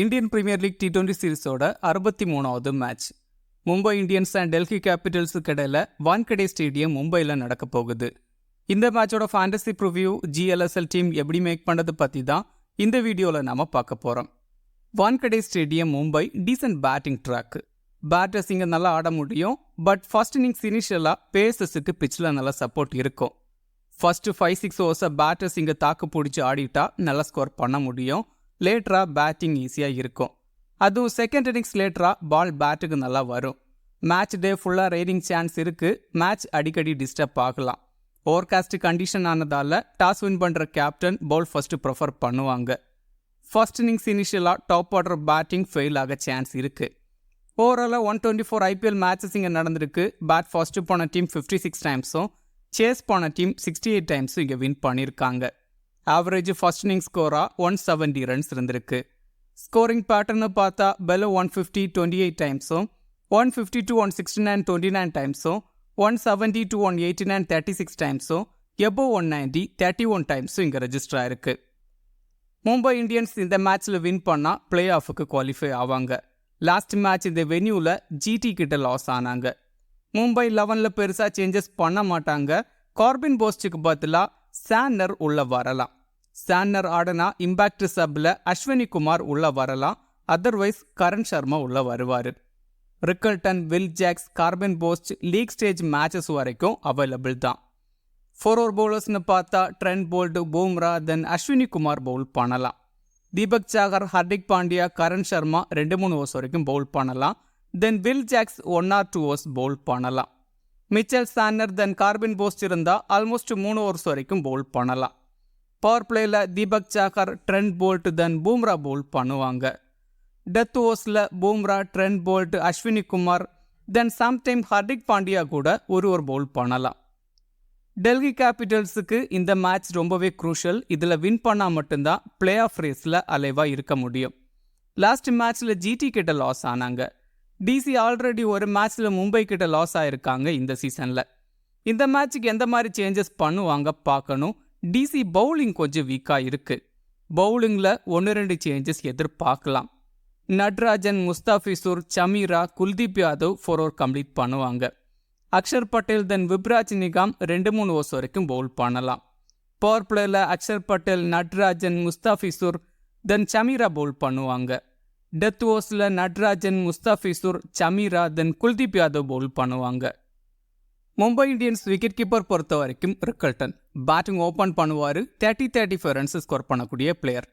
Indian Premier League T20 சீரிஸோட 63வது match Mumbai Indians and Delhi கேபிட்டல்ஸுக்கு இடையில வான்கடே ஸ்டேடியம் மும்பையில் நடக்க போகுது. இந்த மேட்சோட ஃபேண்டசி ப்ரிவ்யூ GLSL டீம் எப்படி மேக் பண்ணது பற்றி தான் இந்த வீடியோவில் நாம பார்க்க போகிறோம். Wankhede stadium Mumbai decent batting track. Batters இங்கே நல்லா ஆட முடியும். பட் ஃபர்ஸ்ட் இன்னிங்ஸ் இனிஷியலாக பேசஸுக்கு பிச்சில் நல்லா சப்போர்ட் இருக்கும். ஃபர்ஸ்ட் 5-6 ஓவர்ஸை பேட்டர்ஸ் இங்கே தாக்கு பிடிச்சி ஆடிட்டா நல்லா ஸ்கோர் பண்ண முடியும். லேட்டராக பேட்டிங் ஈஸியாக இருக்கும். அதுவும் செகண்ட் இன்னிங்ஸ் லேட்டராக பால் பேட்டுக்கு நல்லா வரும். மேட்ச் டே ஃபுல்லாக ரெய்னிங் சான்ஸ் இருக்குது. மேட்ச் அடிக்கடி டிஸ்டர்ப் ஆகலாம். ஓவர்காஸ்ட் கண்டிஷன் ஆனதால் டாஸ் வின் பண்ணுற கேப்டன் பவுல் ஃபர்ஸ்ட் ப்ரிஃபர் பண்ணுவாங்க. ஃபர்ஸ்ட் இன்னிங்ஸ் இனிஷியலாக டாப் ஆர்டர் பேட்டிங் ஃபெயில் ஆக சான்ஸ் இருக்குது. ஓவராலாக 124 IPL மேட்சஸ் இங்கே நடந்திருக்கு. பேட் ஃபர்ஸ்ட் போன டீம் 56 டைம்ஸும் சேஸ் போன டீம் 68 டைம்ஸும் இங்கே வின் பண்ணியிருக்காங்க. ஆவரேஜ் ஃபர்ஸ்ட் இன்னிங் ஸ்கோராக 170 ரன்ஸ் இருந்திருக்கு. ஸ்கோரிங் பேட்டர்னு பார்த்தா பெலோ 150 28 டைம்ஸும் 150 169 29 டைம்ஸும் 170 189 36 டைம்ஸும் எபோ 190 31 டைம்ஸும் இங்கே ரெஜிஸ்டர் ஆயிருக்கு. மும்பை இந்தியன்ஸ் இந்த மேட்ச்சில் வின் பண்ணால் பிளே ஆஃபுக்கு குவாலிஃபை ஆவாங்க. லாஸ்ட் மேட்ச் இந்த வென்யூவில் GT கிட்ட லாஸ் ஆனாங்க. மும்பை 11ல் பெருசாக சேஞ்சஸ் பண்ண மாட்டாங்க. கார்பின் போஸ்டுக்கு பதிலாக சான்னர் உள்ள வரலாம். சான்னர் ஆடனா இம்பாக்ட் சப்ல அஸ்வினி குமார் உள்ள வரலாம். அதர்வைஸ் கரண் சர்மா உள்ள வருவார். Rickelton, Will Jacks, Corbin Bosch league stage matches வரைக்கும் அவைலபிள் தான். 4 ஓவர் பவுலர்ஸ்னு பார்த்தா Trent Boult, Bumrah, then Ashwani Kumar bowl பண்ணலாம். தீபக் சாகர், ஹர்திக் பாண்டியா, கரண் சர்மா 2-3 ஓவர்ஸ் வரைக்கும் பவுல் பண்ணலாம். Then Will Jacks 1 or 2 overs bowl பண்ணலாம். Mitchell Santner then Corbin Bosch இருந்தால் ஆல்மோஸ்ட் 3 ஓவர்ஸ் வரைக்கும் பவுல் பண்ணலாம். பவர் பிளேயில் Deepak Chahar, Trent Boult then Bumrah bowl பண்ணுவாங்க. டெத் ஓவர்ஸில் Bumrah, Trent Boult, Ashwini Kumar then sometime Hardik Pandya கூட ஒரு பவுல் பண்ணலாம். டெல்லி கேபிட்டல்ஸுக்கு இந்த மேட்ச் ரொம்பவே குரூஷியல். இதில் வின் பண்ணால் மட்டும்தான் பிளே ஆஃப் ரேஸில் அலைவாக இருக்க முடியும். லாஸ்ட் மேட்ச்சில் GT கிட்ட லாஸ் ஆனாங்க. DC ஆல்ரெடி ஒரு மேட்ச்சில் மும்பை கிட்ட லாஸ் ஆயிருக்காங்க இந்த சீசனில். இந்த மேட்சுக்கு எந்த மாதிரி சேஞ்சஸ் பண்ணுவாங்க பார்க்கணும். DC பவுலிங் கொஞ்சம் வீக்காக இருக்குது. பவுலிங்கில் 1-2 சேஞ்சஸ் எதிர்பார்க்கலாம். நட்ராஜன், முஸ்தாஃபிசூர், சமீரா, குல்தீப் யாதவ் 4 ஓவர் கம்ப்ளீட் பண்ணுவாங்க. அக்ஷர் பட்டேல் தென் விப்ராஜ் நிகாம் 2-3 ஓவர்ஸ் வரைக்கும் பவுல் பண்ணலாம். பவர் பிளேயில் அக்ஷர் பட்டேல், நட்ராஜன், முஸ்தாஃபிசூர் தென் சமீரா பவுல் பண்ணுவாங்க. டெத் ஓவர்ஸில் நட்ராஜன், முஸ்தாஃபிசூர், சமீரா தென் குல்தீப் யாதவ் பவுல் பண்ணுவாங்க. மும்பை இந்தியன்ஸ் விக்கெட் கீப்பர் பொறுத்த வரைக்கும் ரிக்கல்டன் பேட்டிங் ஓப்பன் பண்ணுவார். 30-35 ரன்ஸ் ஸ்கோர் பண்ணக்கூடிய player.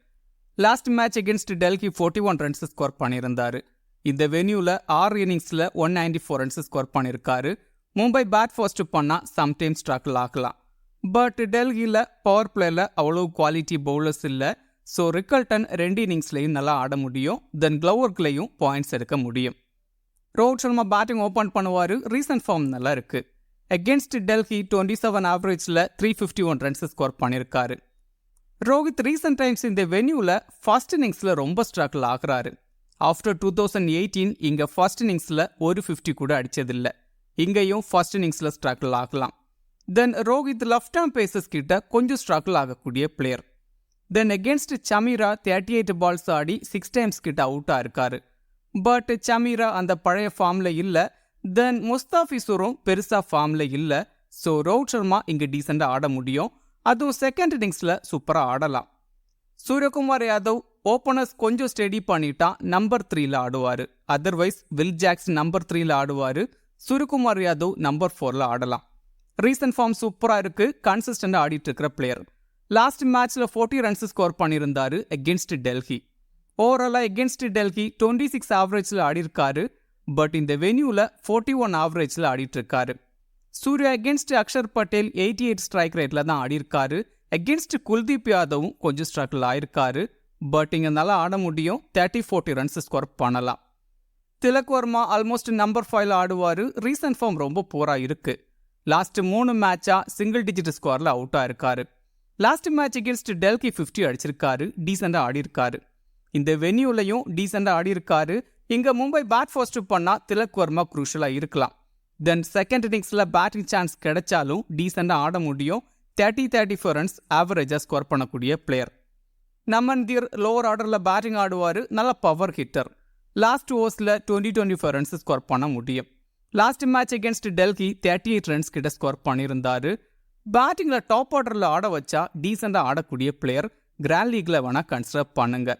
Last match against Delhi 41 runs score பண்ணியிருந்தார். இந்த வென்யூவில் 6 இன்னிங்ஸில் 194 ரன்ஸ் ஸ்கோர் பண்ணியிருக்காரு. மும்பை பேட் ஃபர்ஸ்ட் பண்ணால் சம்டைம்ஸ் ஸ்ட்ரகிள் ஆகலாம். பட் டெல்லியில் பவர் பிளேயில் அவ்வளோ குவாலிட்டி பவுலர்ஸ் இல்லை. ஸோ ரிக்கல்டன் 2 இன்னிங்ஸ்லையும் நல்லா ஆட முடியும். தென் க்ளோவர்க்லையும் பாயிண்ட்ஸ் எடுக்க முடியும். ரோஹித் சர்மா பேட்டிங் ஓப்பன் பண்ணுவார். ரீசன்ட் ஃபார்ம் நல்லா இருக்குது. அகேன்ஸ்ட் டெல்லி 27 ஆவரேஜில் 351 ரன்ஸ் ஸ்கோர் பண்ணியிருக்காரு. ரோஹித் ரீசன்ட் டைம்ஸ் இந்த வென்யூவில் ஃபர்ஸ்ட் இன்னிங்ஸில் ரொம்ப ஸ்ட்ரகிள் ஆகிறாரு. ஆஃப்டர் 2018 இங்கே ஃபர்ஸ்ட் இன்னிங்ஸில் ஒரு 50 கூட அடித்ததில்லை. இங்கேயும் ஃபர்ஸ்ட் இன்னிங்ஸில் ஸ்ட்ரகிள் ஆகலாம். தென் ரோஹித் லெஃப்ட் ஆர்ம் பேசஸ் கிட்ட கொஞ்சம் ஸ்ட்ரகிள் ஆகக்கூடிய பிளேயர். தென் அகேன்ஸ்ட் சமீரா 38 பால்ஸ் ஆடி 6 டைம்ஸ் கிட்ட அவுட்டாக இருக்காரு. பட் சமீரா அந்த பழைய ஃபார்மில் இல்லை. தென் முஸ்தாஃபிசூரும் பெருசாக ஃபார்மில் இல்லை. ஸோ ரோஹித் சர்மா இங்கே டீசெண்டாக ஆட முடியும். அதுவும் செகண்ட் இன்னிங்ஸில் சூப்பராக ஆடலாம். சூரியகுமார் யாதவ் ஓப்பனர்ஸ் கொஞ்சம் ஸ்டெடி பண்ணிட்டா நம்பர் 3ல் ஆடுவார். அதர்வைஸ் வில் ஜாக்ஸ் நம்பர் 3ல் ஆடுவார். சூரியகுமார் யாதவ் நம்பர் 4ல் ஆடலாம். ரீசன்ட் ஃபார்ம் சூப்பராக இருக்குது. கன்சிஸ்டண்டாக ஆடிட்டு இருக்கிற பிளேயர். லாஸ்ட் மேட்ச்சில் 40 ரன்ஸ் ஸ்கோர் பண்ணியிருந்தாரு அகேன்ஸ்ட் டெல்லி. ஓவராலாக அகேன்ஸ்ட் டெல்லி 26 ஆவரேஜில் ஆடிருக்காரு. பட் இந்த வென்யூவில் 41 ஆவரேஜில் ஆடிட்டுருக்காரு. சூர்யா அகேன்ஸ்ட் அக்ஷர் பட்டேல் 88 ஸ்ட்ரைக் ரேட்டில் தான் ஆடிருக்காரு. அகேன்ஸ்ட் குல்தீப் யாதவும் கொஞ்சம் ஸ்ட்ரகிள் ஆயிருக்காரு. பட் இங்கே நல்லா ஆட முடியும். 30-40 ரன்ஸ் ஸ்கோர் பண்ணலாம். திலக் வர்மா ஆல்மோஸ்ட் நம்பர் 5ல் ஆடுவார். ரீசன்ட் ஃபார்ம் ரொம்ப போராக இருக்குது. லாஸ்ட் 3 மேட்சாக சிங்கிள் டிஜிட் ஸ்கோரில் அவுட்டாக இருக்காரு. லாஸ்ட் மேட்ச் அகேன்ஸ்ட் டெல்லி 50 அடிச்சிருக்காரு. டீசெண்டாக ஆடிருக்காரு. இந்த வென்யூலையும் டீசெண்டாக ஆடிருக்காரு. இங்கே மும்பை பேட் ஃபர்ஸ்ட் பண்ணால் திலக் வர்மா குரூஷலாக இருக்கலாம். தென் செகண்ட் இன்னிங்ஸில் பேட்டிங் சான்ஸ் கிடைச்சாலும் டீசெண்டாக ஆட முடியும். 30-34 ரன்ஸ் ஆவரேஜாக ஸ்கோர் பண்ணக்கூடிய பிளேயர். நமன்தீர் லோவர் ஆர்டரில் பேட்டிங் ஆடுவார், நல்ல பவர் ஹிட்டர். லாஸ்ட் ஓவர்ஸில் 20-25 ரன்ஸ் ஸ்கோர் பண்ண முடியும். Last match against Delhi 38 runs கிட்ட ஸ்கோர் பண்ணியிருந்தாரு. பேட்டிங்கில் டாப் ஆர்டரில் ஆட வச்சா டீசெண்டாக ஆடக்கூடிய பிளேயர். கிராண்ட் லீக்ல வேணால் கன்சிடர் பண்ணுங்க.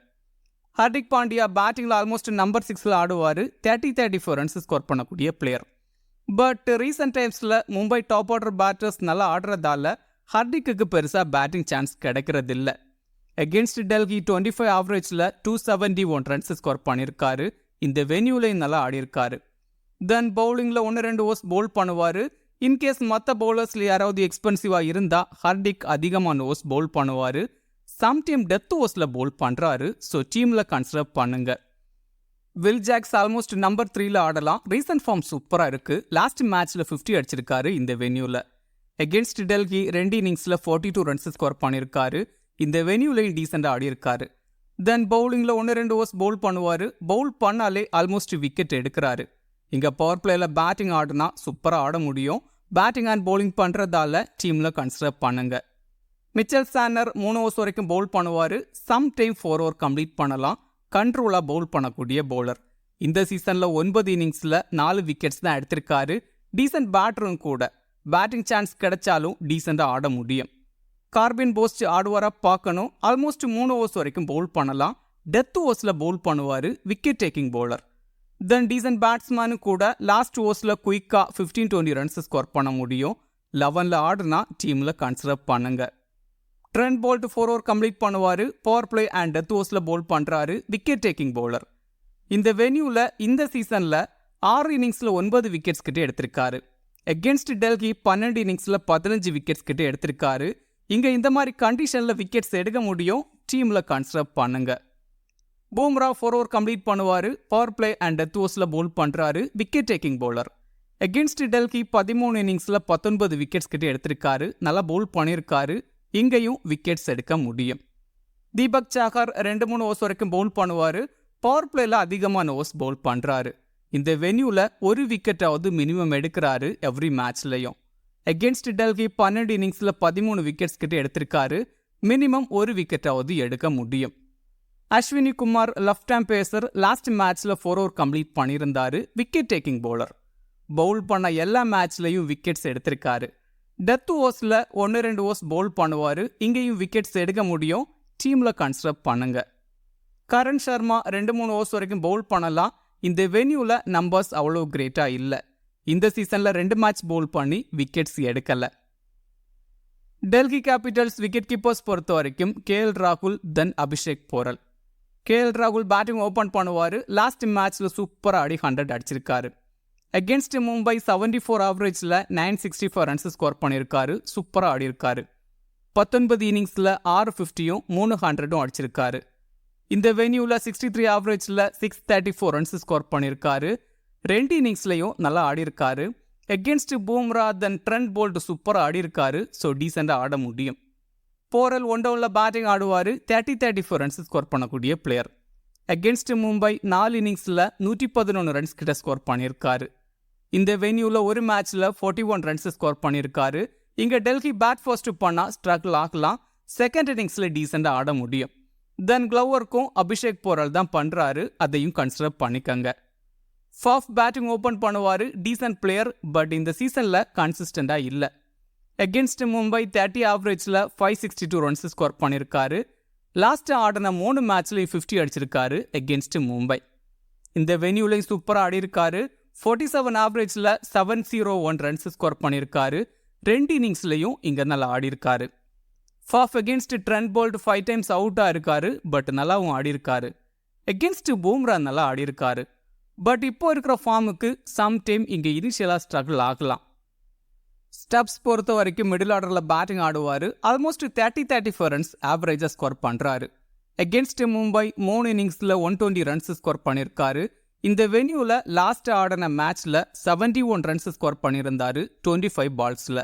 ஹர்திக் பாண்டியா பேட்டிங்கில் ஆல்மோஸ்ட் நம்பர் 6ல் ஆடுவார், 30-34 ரன்ஸ் ஸ்கோர் பண்ணக்கூடிய பிளேயர். பட் ரீசெண்ட் டைம்ஸில் மும்பை டாப் ஆர்டர் பேட்டர்ஸ் நல்லா ஆடுறதால ஹர்திக்கு பெருசாக பேட்டிங் சான்ஸ் கிடைக்கிறதில்ல. அகேன்ஸ்ட் டெல்லி 25 ஆவரேஜில் 271 ரன்ஸ் ஸ்கோர் பண்ணியிருக்காரு. இந்த வென்யூலையும் நல்லா ஆடியிருக்காரு. தென் பவுலிங்கில் 1-2 ஓவர்ஸ் பவுல் பண்ணுவார். இன்கேஸ் மற்ற பவுலர்ஸில் யாராவது எக்ஸ்பென்சிவாக இருந்தால் ஹர்திக் அதிகமான ஓவர்ஸ் பவுல் பண்ணுவார். சம்டைம் டெத் ஓவர்ஸில் பவுல் பண்ணுறாரு. ஸோ டீமில் கன்சிடர் பண்ணுங்க. வில் ஜாக்ஸ் ஆல்மோஸ்ட் நம்பர் 3ல் ஆடலாம். ரீசன்ட் ஃபார்ம் சூப்பராக இருக்குது. லாஸ்ட் மேட்ச்சில் 50 அடிச்சிருக்காரு இந்த வென்யூவில். அகேன்ஸ்ட் டெல்லி 2 இன்னிங்ஸில் 42 ரன்ஸ் ஸ்கோர் பண்ணியிருக்காரு. இந்த வென்யூலையும் டீசெண்டாக ஆடியிருக்காரு. தென் பவுலிங்கில் 1-2 ஓவர்ஸ் பவுல் பண்ணுவார். பவுல் பண்ணாலே ஆல்மோஸ்ட் விக்கெட் எடுக்கிறாரு. இங்கே பவர் பிளேயில் பேட்டிங் ஆடுனா சூப்பராக ஆட முடியும். பேட்டிங் அண்ட் பவுலிங் பண்ணுறதால டீமில் கன்சிடர் பண்ணுங்க. மிச்சல் சாண்டர் 3 ஓவர்ஸ் வரைக்கும் பவுல் பண்ணுவார். சம்டைம் 4 ஓவர் கம்ப்ளீட் பண்ணலாம். கண்ட்ரோலாக பவுல் பண்ணக்கூடிய பவுலர். இந்த சீசனில் 9 இன்னிங்ஸில் 4 விக்கெட்ஸ் தான் எடுத்திருக்காரு. டீசென்ட் பேட்டரும் கூட. பேட்டிங் சான்ஸ் கிடைச்சாலும் டீசெண்டாக ஆட முடியும். கார்பின் போஸ்ட் ஆடுவாரா பார்க்கணும். ஆல்மோஸ்ட் 3 ஓவர்ஸ் வரைக்கும் பவுல் பண்ணலாம். டெத் ஓவர்ஸில் பவுல் பண்ணுவார். Wicket taking bowler. Then decent batsman கூட. லாஸ்ட் ஓவர்ஸில் குயிக்காக 15-20 ரன்ஸ் ஸ்கோர் பண்ண முடியும். 11ல் ஆடுனா டீமில் கன்சிடர் பண்ணுங்க. ட்ரெண்ட் போல்ட் 4 ஓவர் கம்ப்ளீட் பண்ணுவார். பவர் பிளே அண்ட் டெத் ஓவர்ஸில் பவுல் பண்ணுறாரு. Wicket taking bowler. இந்த வென்யூவில் இந்த சீசனில் 6 இன்னிங்ஸில் 9 விக்கெட்ஸ் கிட்டே எடுத்திருக்காரு. அகேன்ஸ்ட் டெல்லி 12 இன்னிங்ஸில் 15 விக்கெட்ஸ் கிட்டே எடுத்திருக்காரு. இங்கே இந்த மாதிரி கண்டிஷனில் விக்கெட்ஸ் எடுக்க முடியும். டீமில் கன்சிடர் பண்ணுங்க. பூம்ரா 4 ஓவர் கம்ப்ளீட் பண்ணுவார். பவர் பிளே அண்ட் டெத் ஓவர்ஸில் பவுல் பண்ணுறாரு. Wicket taking bowler. Against Delhi 13 இன்னிங்ஸில் 19 விக்கெட்ஸ் கிட்டே எடுத்திருக்காரு. நல்லா பவுல் பண்ணியிருக்காரு. இங்கேயும் விக்கெட்ஸ் எடுக்க முடியும். தீபக் சாகர் 2-3 ஓவர்ஸ் வரைக்கும் பவுல் பண்ணுவார். பவர் பிளேயில் அதிகமான ஓவர்ஸ் பவுல் பண்ணுறாரு. இந்த வென்யூவில் 1 விக்கெட்டாவது மினிமம் எடுக்கிறாரு எவ்ரி மேட்ச்லையும். அகேன்ஸ்ட் டெல்லி 12 இன்னிங்ஸில் 13 விக்கெட்ஸ் கிட்ட எடுத்திருக்காரு. மினிமம் 1 விக்கெட்டாவது எடுக்க முடியும். Ashwani Kumar left hand pacer. Last மேட்ச்சில் 4 ஓவர் கம்ப்ளீட் பண்ணியிருந்தாரு. Wicket taking bowler. பவுல் பண்ண எல்லா மேட்ச்லையும் விக்கெட்ஸ் எடுத்திருக்காரு. டெத் ஓவர்ஸில் 1-2 ஓவர்ஸ் பவுல் பண்ணுவார். இங்கேயும் விக்கெட்ஸ் எடுக்க முடியும். டீமில் கன்சிடர் பண்ணுங்க. கரண் சர்மா 2-3 ஓவர்ஸ் வரைக்கும் பவுல் பண்ணலாம். இந்த வென்யூவில் நம்பர்ஸ் அவ்வளோ கிரேட்டாக இல்லை. இந்த சீசனில் 2 மேட்ச் பவுல் பண்ணி விக்கெட்ஸ் எடுக்கலை. டெல்லி கேபிட்டல்ஸ் விக்கெட் கீப்பர்ஸ் பொறுத்த வரைக்கும் கேஎல் ராகுல் தென் அபிஷேக் போரல். கேஎல் ராகுல் பேட்டிங் ஓப்பன் பண்ணுவார். லாஸ்ட் மேட்ச்சில் சூப்பராக ஆடி 100 அடிச்சிருக்காரு. அகேன்ஸ்ட் மும்பை 74 ஆவரேஜில் 964 ரன்ஸ் ஸ்கோர் பண்ணியிருக்காரு. சூப்பராக ஆடியிருக்காரு. 19 இன்னிங்ஸில் 650யும் 300ம் அடிச்சிருக்காரு. இந்த வென்யூவில் 63 ஆவரேஜில் 634 ரன்ஸ் ஸ்கோர் பண்ணியிருக்காரு. 2 இன்னிங்ஸ்லையும் நல்லா ஆடியிருக்காரு. அகேன்ஸ்ட் பூம்ரா தென் ட்ரெண்ட் போல்ட் சூப்பராக ஆடியிருக்காரு. ஸோ டீசெண்டாக ஆட முடியும். போரல் 1 டவுனில் பேட்டிங் ஆடுவார். 30-34 ரன்ஸ் ஸ்கோர் பண்ணக்கூடிய பிளேயர். அகேன்ஸ்ட் மும்பை 4 இன்னிங்ஸில் 111 ரன்ஸ் கிட்ட ஸ்கோர் பண்ணியிருக்காரு. இந்த வென்யூவில் 1 மேட்ச்சில் 41 ரன்ஸ் ஸ்கோர் பண்ணியிருக்காரு. இங்கே டெல்லி பேட் ஃபர்ஸ்ட் பண்ணால் ஸ்ட்ரகிள் ஆகலாம். செகண்ட் இன்னிங்ஸில் டீசெண்டாக ஆட முடியும். தென் க்ளவருக்கும் அபிஷேக் போரல் தான் பண்ணுறாரு. அதையும் கன்சிடர் பண்ணிக்கங்க. ஃபாஃப் பேட்டிங் ஓப்பன் பண்ணுவார். Decent player. பட் இந்த சீசனில் கன்சிஸ்டண்டாக இல்லை. அகேன்ஸ்ட் மும்பை 30 ஆவரேஜில் 562 ரன்ஸ் ஸ்கோர் பண்ணியிருக்காரு. லாஸ்ட் ஆடின 3 மேட்ச்லையும் 50 அடிச்சிருக்காரு அகேன்ஸ்ட் மும்பை. இந்த வென்யூலையும் சூப்பராக ஆடியிருக்காரு. 47 ஆவரேஜில் 701 ரன்ஸ் ஸ்கோர் பண்ணியிருக்காரு. 2 இன்னிங்ஸ்லையும் இங்கே நல்லா ஆடியிருக்காரு. Faf against Trent Boult 5 times அவுட்டாக இருக்காரு. பட் நல்லாவும் ஆடியிருக்காரு. அகேன்ஸ்ட் பூம்ரா நல்லா ஆடியிருக்காரு. பட் இப்போ இருக்கிற ஃபார்முக்கு சம்டைம் இங்கே இனிஷியலாக ஸ்ட்ரகிள் ஆகலாம். ஸ்டப்ஸ் பொறுத்த வரைக்கும் மிடில் ஆர்டரில் பேட்டிங் ஆடுவார். ஆல்மோஸ்ட் 30-34 ரன்ஸ் ஆவரேஜாக ஸ்கோர் பண்ணுறாரு. அகேன்ஸ்ட் மும்பை 3 இன்னிங்ஸில் 120 ரன்ஸ் ஸ்கோர் பண்ணியிருக்காரு. இந்த வென்யூவில் லாஸ்ட் ஆடின மேட்ச்சில் 71 ரன்ஸ் ஸ்கோர் பண்ணியிருந்தாரு 25 பால்ஸில்.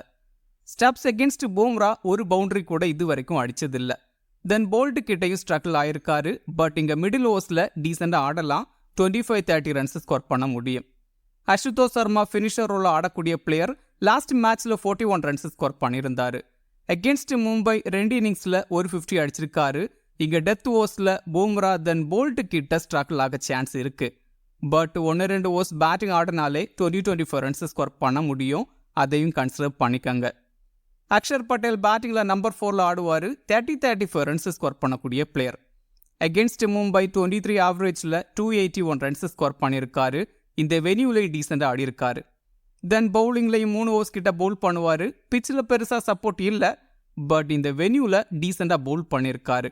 ஸ்டப்ஸ் அகேன்ஸ்ட் பூம்ரா 1 பவுண்டரி கூட இது வரைக்கும் அடிச்சதில்லை. தென் போல்ட் கிட்டையும் ஸ்ட்ரகிள் ஆயிருக்காரு. பட் இங்கே மிடில் ஓவர்ஸில் டீசெண்டாக ஆடலாம். 25-30 ரன்ஸ் ஸ்கோர் பண்ண முடியும். அசுதோஷ் சர்மா ஃபினிஷர் ரோல் ஆடக்கூடிய பிளேயர். லாஸ்ட் மேட்ச்சில் 41 ரன்ஸ் ஸ்கோர் பண்ணியிருந்தாரு. அகேன்ஸ்ட் மும்பை 2 இன்னிங்ஸில் 150 அடிச்சிருக்காரு. இங்கே டெத் ஓவர்ஸில் பூம்ரா தென் போல்ட் கிட்ட ஸ்ட்ரகிள் ஆக சான்ஸ் இருக்குது. பட் 1-2 ஓவர்ஸ் பேட்டிங் ஆடினாலே 20-24 ரன்ஸ் ஸ்கோர் பண்ண முடியும். அதையும் கன்சிடர் பண்ணிக்கங்க. அக்ஷர் பட்டேல் பேட்டிங்கில் நம்பர் 4ல் ஆடுவார். 30-35 ரன்ஸ் ஸ்கோர் பண்ணக்கூடிய player. Against Mumbai 23 ஆவரேஜில் 281 runs score பண்ணியிருக்காரு. இந்த வெனியூலையும் டீசெண்டாக ஆடியிருக்காரு. தென் பவுலிங்லையும் 3 ஓவர்ஸ் கிட்ட பவுல் பண்ணுவார். பிச்சில் பெருசாக சப்போர்ட் இல்லை, பட் இந்த வெனியூவில் டீசெண்டாக பவுல் பண்ணியிருக்காரு.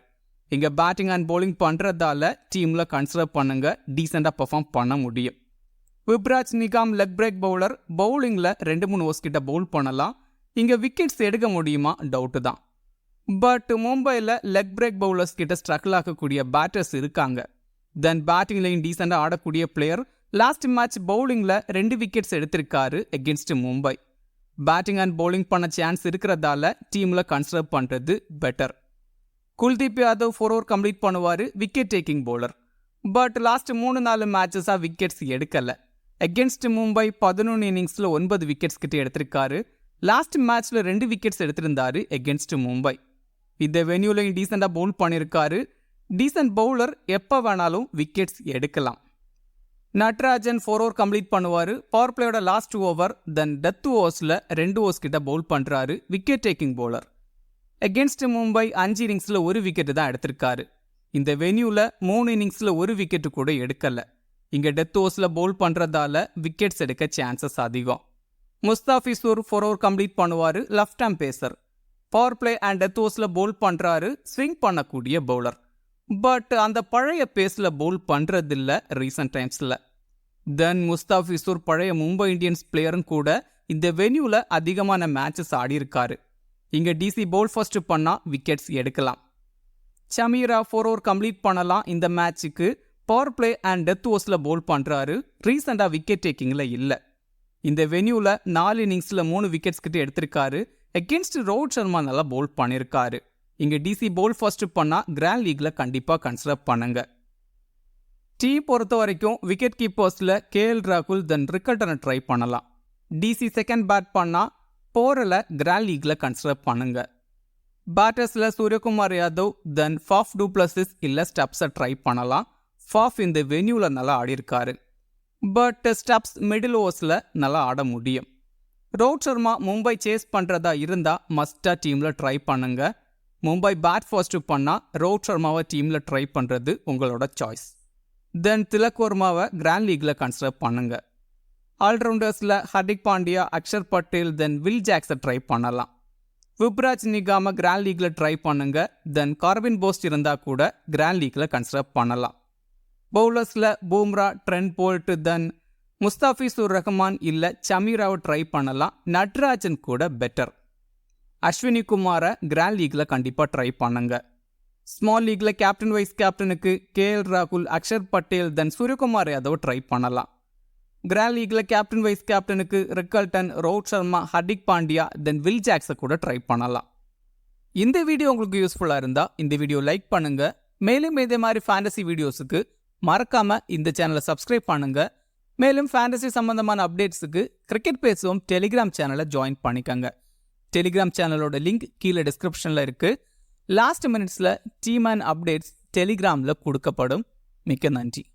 இங்கே பேட்டிங் அண்ட் பவுலிங் பண்ணுறதால டீமில் கன்சிடர் பண்ணுங்க, டீசெண்டாக பெர்ஃபார்ம் பண்ண முடியும். Yuvraj Nigam leg break bowler. பவுலிங்கில் 2-3 ஓவர்ஸ் கிட்ட பவுல் பண்ணலாம். இங்கே விக்கெட்ஸ் எடுக்க முடியுமா டவுட்டு தான். பட் மும்பையில் லெக் பிரேக் பவுலர்ஸ் கிட்ட ஸ்ட்ரகிள் ஆகக்கூடிய பேட்டர்ஸ் இருக்காங்க. தென் பேட்டிங்லையும் டீசெண்டாக ஆடக்கூடிய பிளேயர். லாஸ்ட் மேட்ச் பவுலிங்கில் 2 விக்கெட்ஸ் எடுத்திருக்காரு against Mumbai. Batting and bowling பண்ண சான்ஸ் இருக்கிறதால டீமில் கன்சிடர் பண்ணுறது better. Kuldeep Yadav 4 over complete பண்ணுவார். Wicket taking bowler. But last 3-4 மேட்சஸாக விக்கெட்ஸ் எடுக்கலை. எகென்ஸ்ட் மும்பை 11 இன்னிங்ஸில் 9 விக்கெட்ஸ் கிட்ட எடுத்திருக்காரு. லாஸ்ட் மேட்ச்சில் 2 விக்கெட்ஸ் எடுத்திருந்தாரு எகென்ஸ்ட் மும்பை. இந்த வென்யூலையும் டீசெண்டாக பவுல் பண்ணியிருக்காரு. டீசென்ட் பவுலர், எப்போ வேணாலும் விக்கெட்ஸ் எடுக்கலாம். நட்ராஜன் 4 ஓவர் கம்ப்ளீட் பண்ணுவார். பவர் பிளேயோட லாஸ்ட் ஓவர் தென் டெத் ஓவர்ஸில் 2 ஓவர்ஸ் கிட்ட பவுல் பண்ணுறாரு. Wicket taking bowler. Against Mumbai 5 இன்னிங்ஸில் 1 விக்கெட்டு தான் எடுத்திருக்காரு. இந்த வென்யூவில் 3 இன்னிங்ஸில் 1 விக்கெட்டு கூட எடுக்கலை. இங்கே டெத் ஓவர்ஸில் பவுல் பண்ணுறதால விக்கெட்ஸ் எடுக்க சான்சஸ் அதிகம். முஸ்தாபிசூர் 4 ஓவர் கம்ப்ளீட் பண்ணுவார். Left hand pacer. Power play and death ஓவர்ஸில் பவுல் பண்ணுறாரு. ஸ்விங் பண்ணக்கூடிய பவுலர். பட் அந்த பழைய பேஸில் பவுல் பண்ணுறதில்ல ரீசன்ட் டைம்ஸில். தென் முஸ்தாபிசூர் பழைய மும்பை இந்தியன்ஸ் பிளேயரும் கூட இந்த வென்யூவில் அதிகமான மேட்சஸ் ஆடியிருக்காரு. இங்கே டிசி பவுல் ஃபர்ஸ்ட் பண்ணால் விக்கெட்ஸ் எடுக்கலாம். சமீரா 4 ஓவர் கம்ப்ளீட் பண்ணலாம் இந்த மேட்சுக்கு. பவர் பிளே அண்ட் டெத் ஓவர்ஸில் பவுல் பண்ணுறாரு. ரீசெண்டாக விக்கெட் டேக்கிங்கில் இல்லை. இந்த வென்யூவில் 4 இன்னிங்ஸில் 3 விக்கெட்ஸ் கிட்ட எடுத்திருக்காரு. எகென்ஸ்ட் ரோஹித் சர்மா நல்லா பவுல் பண்ணியிருக்காரு. இங்கே டிசி பவுல் ஃபர்ஸ்ட் பண்ணால் கிராண்ட் லீக்கில் கண்டிப்பாக கன்சிடர் பண்ணுங்க. டீம் பொறுத்த வரைக்கும் விக்கெட் கீப்பர்ஸில் கேஎல் ராகுல் தென் ரிக்கல்டனை ட்ரை பண்ணலாம். டிசி செகண்ட் பேட் பண்ணால் போரில் கிராண்ட் லீக்கில் கன்சிடர் பண்ணுங்க. பேட்டர்ஸில் சூரியகுமார் யாதவ் தென் ஃபாஃப் டூப்ளசிஸ் இல்லை ஸ்டப்ஸை ட்ரை பண்ணலாம். ஃபாஃப் இந்த வென்யூவில் நல்லா ஆடியிருக்காரு. பட் ஸ்டப்ஸ் மிடில் ஓவர்ஸில் நல்லா ஆட முடியும். ரோஹித் சர்மா மும்பை சேஸ் பண்ணுறதா இருந்தால் மஸ்டாக டீமில் ட்ரை பண்ணுங்க. மும்பை பேட் ஃபர்ஸ்ட் பண்ணால் ரோஹித் சர்மாவை டீமில் ட்ரை பண்ணுறது உங்களோட சாய்ஸ். தென் திலக் வர்மாவை கிராண்ட் லீக்கில் கன்சிடர் பண்ணுங்க. ஆல்ரவுண்டர்ஸில் ஹர்திக் பாண்டியா, அக்ஷர் பட்டேல் தென் வில் ஜாக்ஸை ட்ரை பண்ணலாம். யுவராஜ் நிகாமை கிராண்ட் லீக்கில் ட்ரை பண்ணுங்க. தென் கார்வின் போஸ்ட் இருந்தால் கூட கிராண்ட் லீக்கில் கன்சிடர் பண்ணலாம். பவுலர்ஸில் பூம்ரா, ட்ரெண்ட் போல்ட் தென் முஸ்தாபிசூர் ரஹ்மான் இல்லை சமீராவை ட்ரை பண்ணலாம். நட்ராஜன் கூட பெட்டர். அஸ்வினி குமாரை கிராண்ட் லீக்கில் கண்டிப்பாக ட்ரை பண்ணுங்க. ஸ்மால் லீக்கில் கேப்டன் வைஸ் கேப்டனுக்கு கேஎல் ராகுல், அக்ஷர் பட்டேல் தென் சூரியகுமார் யாதவ் ட்ரை பண்ணலாம். கிராண்ட் லீக்கில் கேப்டன் வைஸ் கேப்டனுக்கு Rickelton, Rohit Sharma, Hardik Pandya then will ஜாக்ஸை கூட ட்ரை பண்ணலாம். இந்த வீடியோ உங்களுக்கு யூஸ்ஃபுல்லாக இருந்தால் இந்த வீடியோ லைக் பண்ணுங்க. மேலும் இதே மாதிரி ஃபேண்டசி வீடியோஸுக்கு மறக்காம இந்த சேனலை சப்ஸ்கிரைப் பண்ணுங்க. மேலும் ஃபேண்டசி சம்பந்தமான அப்டேட்ஸுக்கு கிரிக்கெட் பேசுவோம் டெலிகிராம் சேனலை ஜாயின் பண்ணிக்கங்க. டெலிகிராம் சேனலோட லிங்க் கீழே டிஸ்கிரிப்ஷனில் இருக்குது. லாஸ்ட் மினிட்ஸில் டீம் அண்ட் அப்டேட்ஸ் டெலிகிராமில் கொடுக்கப்படும். மிக்க நன்றி.